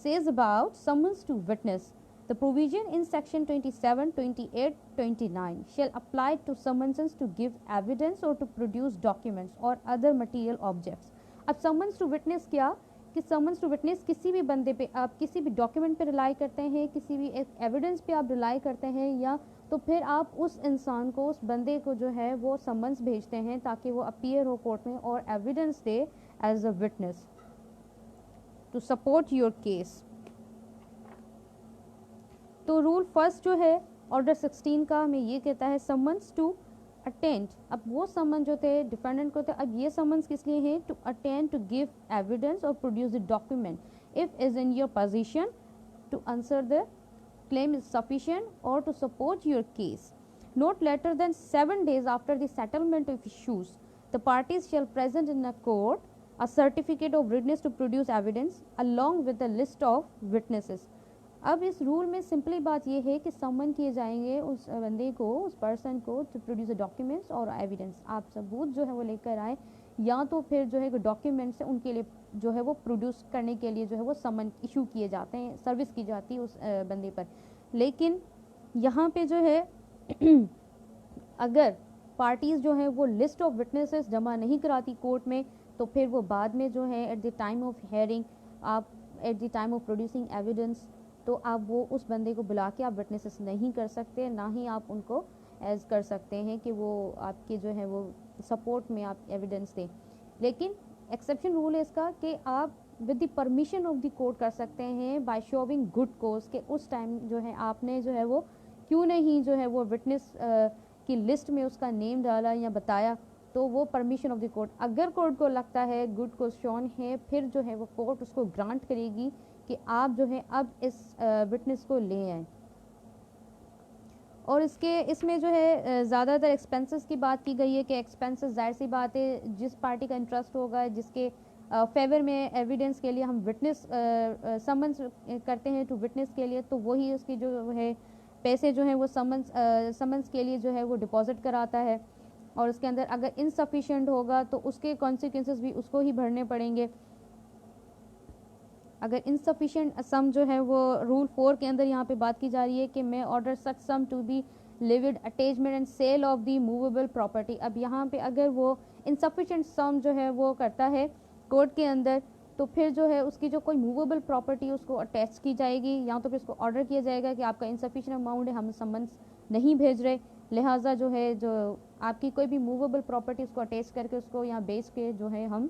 says about summons to witness, the provision in section 27, 28, 29 shall apply to summonses to give evidence or to produce documents or other material objects. अब summons to witness क्या कि summons to witness किसी भी बंदे पे आप किसी भी डॉक्यूमेंट पे रिलाई करते हैं, किसी भी एविडेंस पे आप रिलाई करते हैं, या तो फिर आप उस इंसान को, उस बंदे को जो है वो समन्स भेजते हैं ताकि वो अपीयर हो कोर्ट में और एविडेंस दे as a witness to support your case. तो रूल फर्स्ट जो है ऑर्डर 16 का हमें ये कहता है समन्स टू अटेंड। अब वो समन जो थे डिफेंडेंट को थे, अब ये समन्स किस लिए हैं, to attend to give evidence और produce the document if is in your position to answer the claim is sufficient or to support your case not later than 7 days after the settlement of issues. The parties shall present in a court a certificate of witness to produce evidence along with the list of witnesses. अब इस rule में simply बात ये है कि समन किए जाएंगे उस बंदे को, उस पर्सन को टू प्रोड्यूस डॉक्यूमेंट्स और एविडेंस, आप सबूत जो है वो लेकर आए, या तो फिर जो है डॉक्यूमेंट्स है उनके लिए जो है वो प्रोड्यूस करने के लिए जो है वो समन इशू किए जाते हैं, सर्विस की जाती है उस बंदे पर। लेकिन यहाँ पे जो है अगर पार्टीज़ जो है वो लिस्ट ऑफ विटनेसेस जमा नहीं कराती कोर्ट में, तो फिर वो बाद में जो है at the time of hearing, आप at the time of producing evidence, तो आप वो उस बंदे को बुला के आप विटनेसेस नहीं कर सकते, ना ही आप उनको एज कर सकते हैं कि वो आपके जो है वो सपोर्ट में आप एविडेंस दें। लेकिन एक्सेप्शन रूल है इसका कि आप with the permission of the court कर सकते हैं बाय शोविंग गुड कोज के उस टाइम जो है आपने जो है वो क्यों नहीं जो है वो विटनेस की लिस्ट में उसका नेम डाला या बताया, तो वो परमिशन ऑफ द कोर्ट, अगर कोर्ट को लगता है गुड कोज शोन है, फिर जो है वो कोर्ट उसको ग्रांट करेगी कि आप जो है अब इस विटनेस को ले आए। और इसमें जो है ज़्यादातर एक्सपेंसेस की बात की गई है कि एक्सपेंसेस ज़ाहिर सी बात है जिस पार्टी का इंटरेस्ट होगा जिसके फेवर में एविडेंस के लिए हम विटनेस समन्स करते हैं टू विटनेस के लिए, तो वही उसकी जो है पैसे जो हैं वो समन्स के लिए जो है वो डिपॉजिट कराता है, और उसके अंदर अगर इनसफिशिएंट होगा तो उसके कॉन्सिक्वेंसेस भी उसको ही भरने पड़ेंगे। अगर इनसफिशिएंट सम जो है वो रूल 4 के अंदर यहाँ पे बात की जा रही है कि मैं order such sum to be levied attachment and sale of the movable property. अब यहाँ पे अगर वो इनसफिशिएंट सम जो है वो करता है कोर्ट के अंदर, तो फिर जो है उसकी जो कोई मूवेबल प्रॉपर्टी उसको अटैच की जाएगी, या तो फिर उसको ऑर्डर किया जाएगा कि आपका इनसफिशिएंट अमाउंट है, हम समन्स नहीं भेज रहे, लिहाजा जो है जो आपकी कोई भी मूवेबल प्रॉपर्टी उसको अटैच करके उसको यहाँ बेच के जो है हम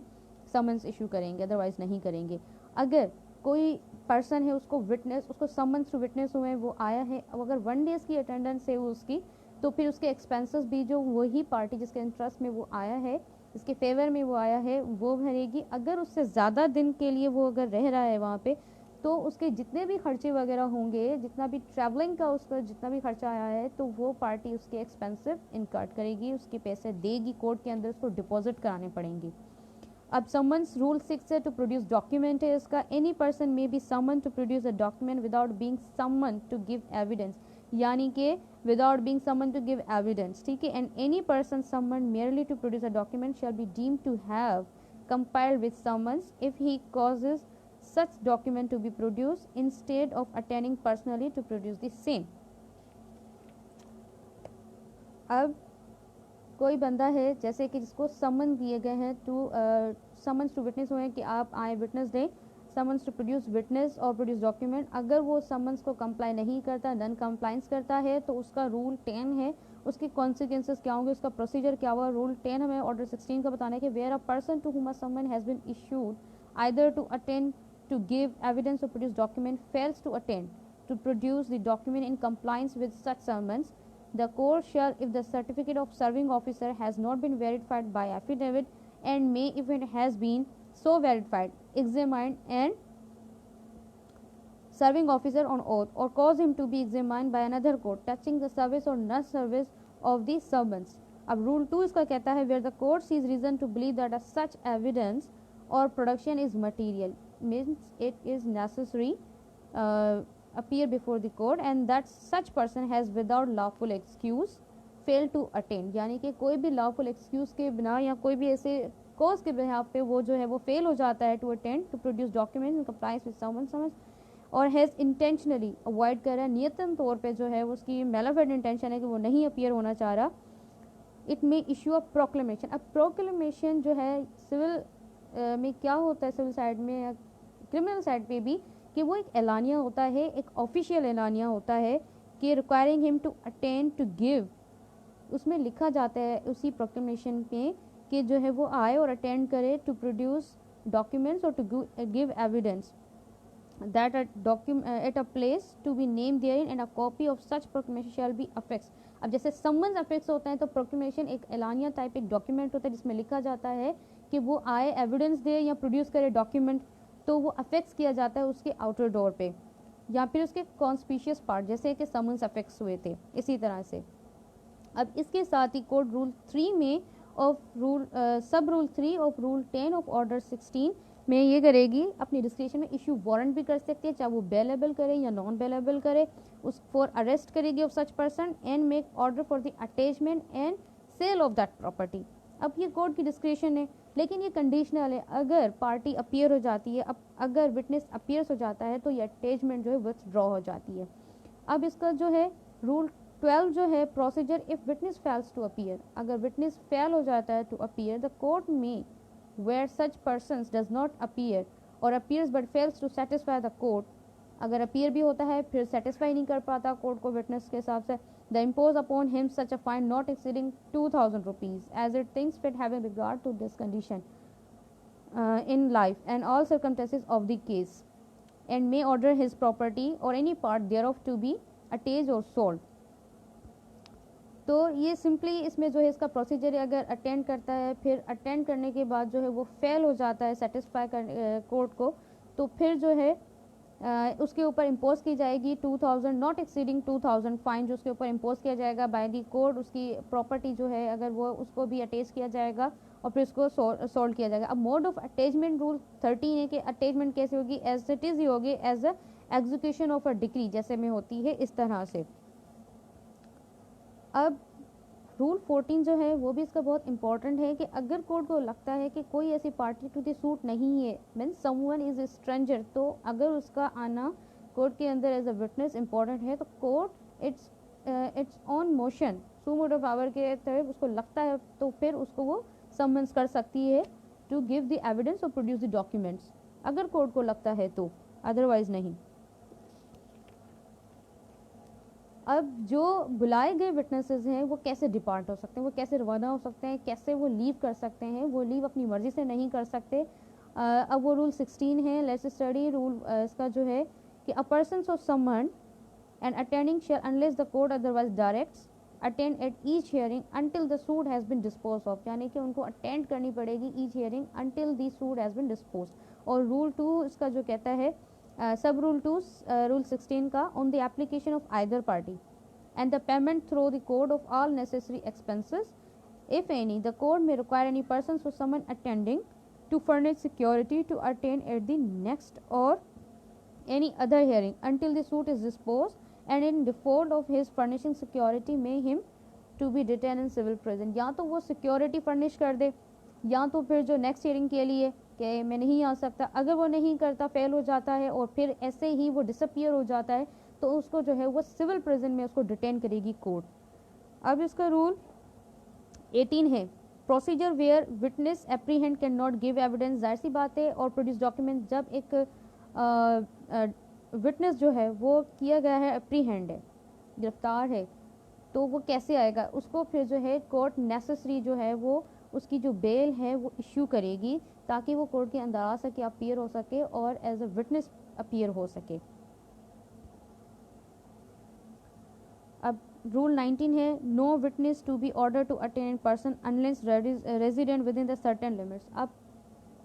समन्स इशू करेंगे, अदरवाइज नहीं करेंगे। अगर कोई पर्सन है उसको समन्स टू विटनेस हुए वो आया है, अब अगर 1 डेज की अटेंडेंस है उसकी, तो फिर उसके एक्सपेंसेस भी जो वही पार्टी जिसके इंटरेस्ट में वो आया है, इसके फेवर में वो आया है, वो भरेगी। अगर उससे ज़्यादा दिन के लिए वो अगर रह रहा है वहाँ पे, तो उसके जितने भी खर्चे वगैरह होंगे, जितना भी ट्रैवलिंग का उसका जितना भी खर्चा आया है, तो वो पार्टी उसके एक्सपेंसिव इनकार्ड करेगी, उसके पैसे देगी, कोर्ट के अंदर उसको डिपॉजिट कराने पड़ेंगे। अब समन्स रूल 6 है टू प्रोड्यूस डॉक्यूमेंट है इसका, any person may be summon to produce a document without being summon to give evidence, यानी कि without being summon to give evidence, ठीक है। And any person summon merely to produce a document shall be deemed to have complied with summons if he causes such document to be produced instead of attending personally to produce the same। अब कोई बंदा है जैसे कि जिसको समन दिए गए हैं समन्स टू विटनेस हुए हैं कि आप आए विटनेस दें, समन्स टू प्रोड्यूस विटनेस और प्रोड्यूस डॉक्यूमेंट, अगर वो समन्स को कंप्लाई नहीं करता, नॉन कंप्लाइंस करता है, तो उसका रूल 10 है, उसके कॉन्सिक्वेंसेस क्या होंगे, उसका प्रोसीजर क्या हुआ। रूल 10 हमें ऑर्डर 16 का बताना है कि where a person to whom a summon has been issued either to attend to give evidence or produce document fails to attend to produce the document in compliance with such summons, the court shall, if the certificate of serving officer has not been verified by affidavit and may, if it has been so verified, examined and serving officer on oath, or cause him to be examined by another court touching the service or non service of the summons। अब rule 2 इसका कहता है where the court sees reason to believe that a such evidence or production is material, means it is necessary appear before the court and that such person has without lawful excuse failed to attend, यानी कि कोई भी lawful excuse के बिना या कोई भी ऐसे cause के बिहाफ पे वो जो है वो फेल हो जाता है to attend to produce documents in compliance with summons और हैज़ इंटेंशनली अवॉइड कर रहा है, नियतन तौर पे जो है उसकी मेलाफेड इंटेंशन है कि वो नहीं अपीयर होना चाह रहा, इट में इशू ऑफ प्रोक्लेमेशन। अब प्रोक्लेमेशन जो है सिविल में क्या होता है, सिविल साइड में या क्रिमिनल साइड पे भी, कि वो एक एलानिया होता है, एक ऑफिशियल एलानिया होता है कि requiring him to attend to give, उसमें लिखा जाता है उसी प्रोक्लेमेशन पे कि जो है वो आए और अटेंड करे टू प्रोड्यूस डॉक्यूमेंट्स और to give evidence that at a place to be named therein and a copy of such proclamation shall be affixed। अब जैसे summons affix होता है तो proclamation एक एलानिया टाइप एक डॉक्यूमेंट होता है जिसमें लिखा जाता है कि वो आए एविडेंस दे या प्रोड्यूस करे डॉक्यूमेंट, तो वो अफेक्स किया जाता है उसके आउटर डोर पे या फिर उसके कॉन्स्पिशियस पार्ट, जैसे कि समन्स अफेक्स हुए थे इसी तरह से। अब इसके साथ ही कोड रूल 3 में ऑफ रूल सब rule 3 of rule 10 of order 16 में ये करेगी, अपनी डिस्क्रिप्शन में इशू वारंट भी कर सकती है, चाहे वो बेलेबल करे या नॉन बेलेबल करे, उस फॉर अरेस्ट करेगी of such person and make order for the attachment and sale of that property. अब ये कोर्ट की डिस्क्रिप्शन है, लेकिन ये कंडीशनल है, अगर पार्टी अपीयर हो जाती है, अब अगर विटनेस अपीयर्स हो जाता है तो ये अटैचमेंट जो है विथड्रॉ हो जाती है। अब इसका जो है रूल 12 जो है procedure, if witness fails to appear, अगर विटनेस फेल हो जाता है टू अपीयर, द कोर्ट में where such persons does not appear or appears but fails to satisfy the court, अगर appear भी होता है फिर satisfy नहीं कर पाता कोर्ट को witness के हिसाब से, the impose upon him such a fine not exceeding 2000 rupees as it thinks fit having regard to this condition in life and all circumstances of the case and may order his property or any part thereof to be attached or sold। तो ये simply इसमें जो है इसका procedure है, अगर attend करता है फिर अटेंड करने के बाद जो है वो फेल हो जाता है सेटिस्फाई कर कोर्ट को, तो फिर जो है उसके ऊपर इम्पोज की जाएगी 2000 नॉट एक्सीडिंग 2000 फाइन जो उसके ऊपर इम्पोज किया जाएगा बाय दी कोर्ट। उसकी प्रॉपर्टी जो है अगर वो उसको भी अटैच किया जाएगा और फिर उसको सोल्ड किया जाएगा। अब मोड ऑफ अटैचमेंट रूल 13 है कि अटैचमेंट कैसे होगी, एज इट इज़ ही होगी as a execution of a decree जैसे में होती है इस तरह से। अब रूल 14 जो है वो भी इसका बहुत इंपॉर्टेंट है कि अगर कोर्ट को लगता है कि कोई ऐसी पार्टी टू द सूट नहीं है, means someone is a stranger, तो अगर उसका आना कोर्ट के अंदर एज अ विटनेस इंपॉर्टेंट है तो court it's on motion suo motu power के तहत उसको लगता है तो फिर उसको वो समन्स कर सकती है टू गिव द एविडेंस और प्रोड्यूस द डॉक्यूमेंट्स, अगर कोर्ट को लगता है तो, अदरवाइज नहीं। अब जो बुलाए गए विटनेसेस हैं वो कैसे डिपार्ट हो सकते हैं, वो कैसे रवाना हो सकते हैं, कैसे वो लीव कर सकते हैं, वो लीव अपनी मर्जी से नहीं कर सकते। अब वो रूल 16 है, लेट्स स्टडी रूल इसका जो है कि अ पर्सन और someone and attending shall unless the court otherwise directs attend at each hearing until the suit has been dispose of, यानी कि उनको अटेंड करनी पड़ेगी each hearing until the suit has been dispose. और rule 2 इसका जो कहता है सब रूल 2 रूल 16 का on the application of either party and the payment through the court of all necessary expenses, if any, the court may require any persons or someone attending to furnish security to attend at the next or any other hearing until the suit is disposed, and in default of his furnishing security may him to be detained in civil prison। या तो वो security furnish कर दे या तो फिर जो next hearing के लिए कि मैं नहीं आ सकता, अगर वो नहीं करता, फेल हो जाता है और फिर ऐसे ही वो डिसअपियर हो जाता है तो उसको जो है वो सिविल प्रिजन में उसको डिटेन करेगी कोर्ट। अब इसका रूल 18 है, procedure where witness apprehend can not give evidence, जाहिर सी बात है, और प्रोड्यूस डॉक्यूमेंट। जब एक विटनेस जो है वो किया गया है, एप्रीहेंड है, गिरफ्तार है, तो वो कैसे आएगा, उसको फिर जो है कोर्ट नेसेसरी जो है वो उसकी जो बेल है वो इश्यू करेगी ताकि वो कोर्ट के अंदर आ सके, अपीयर हो सके और एज अ विटनेस अपीयर हो सके। अब रूल 19 है, no witness to be order to attend in person unless resident within the certain limits. अब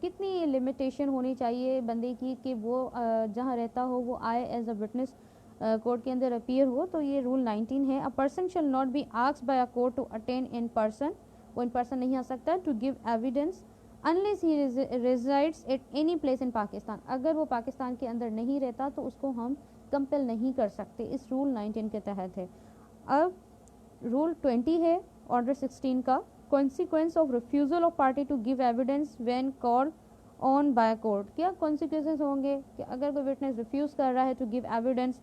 कितनी लिमिटेशन होनी चाहिए बंदे की कि वो जहाँ रहता हो वो आए एज अ विटनेस कोर्ट के अंदर अपीयर हो, तो ये रूल 19 है। A person shall not be asked by a court to attend in person, वो इन पर्सन नहीं आ सकता, to give evidence unless he resides at any place in Pakistan, अगर वो पाकिस्तान के अंदर नहीं रहता तो उसको हम कंपेल नहीं कर सकते, इस रूल 19 के तहत है। अब रूल 20 है ऑर्डर 16 का, consequence of refusal of party to give evidence when called on by court. क्या कॉन्सिक्वेंसेस होंगे कि अगर कोई विटनेस रिफ्यूज कर रहा है to give evidence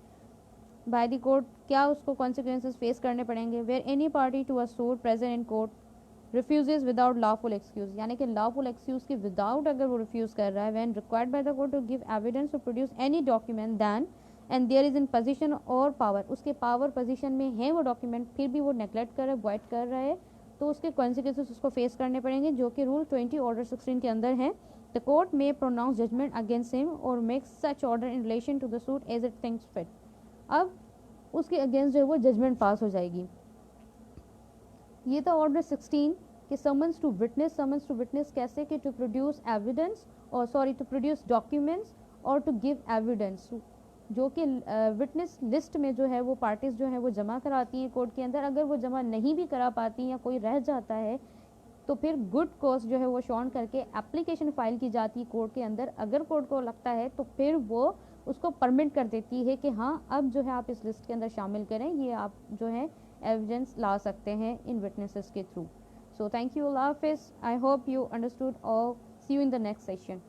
by the court, क्या उसको कॉन्सिक्वेंसेस फेस करने पड़ेंगे। Where any party to a suit present in court refuses without lawful excuse, यानी कि लॉफुल एक्सक्यूज के विदाउट अगर वो रिफ्यूज कर रहा है, when required by the court to give evidence to produce any document than and there is in position और power, उसके पावर पोजीशन में है वो डॉक्यूमेंट फिर भी वो नेग्लेक्ट कर रहा है, वॉइड कर रहा है, तो उसके कॉन्सिक्वेंसेस उसको फेस करने पड़ेंगे जो कि रूल 20 ऑर्डर 16 के अंदर है। द कोर्ट में प्रोनाउंस जजमेंट अगेंस्ट हिम और make such order in relation to the suit as it thinks fit. अब उसके अगेंस्ट जो है वो जजमेंट पास हो जाएगी। ये था ऑर्डर 16 कि समन्स टू विटनेस कैसे कि टू प्रोड्यूस एविडेंस और सॉरी टू प्रोड्यूस डॉक्यूमेंट्स और टू गिव एविडेंस, जो कि विटनेस लिस्ट में जो है वो पार्टीज जो है वो जमा कराती हैं कोर्ट के अंदर। अगर वो जमा नहीं भी करा पाती या कोई रह जाता है तो फिर गुड कॉज जो है वो शॉन करके एप्लीकेशन फाइल की जाती है कोर्ट के अंदर। अगर कोर्ट को लगता है तो फिर वो उसको परमिट कर देती है कि हाँ अब जो है आप इस लिस्ट के अंदर शामिल करें, ये आप जो है एविडेंस ला सकते हैं इन विटनेसेस के थ्रू। सो थैंक यू, अल्लाह हाफिज़, आई होप यू अंडरस्टूड और see you in the next session.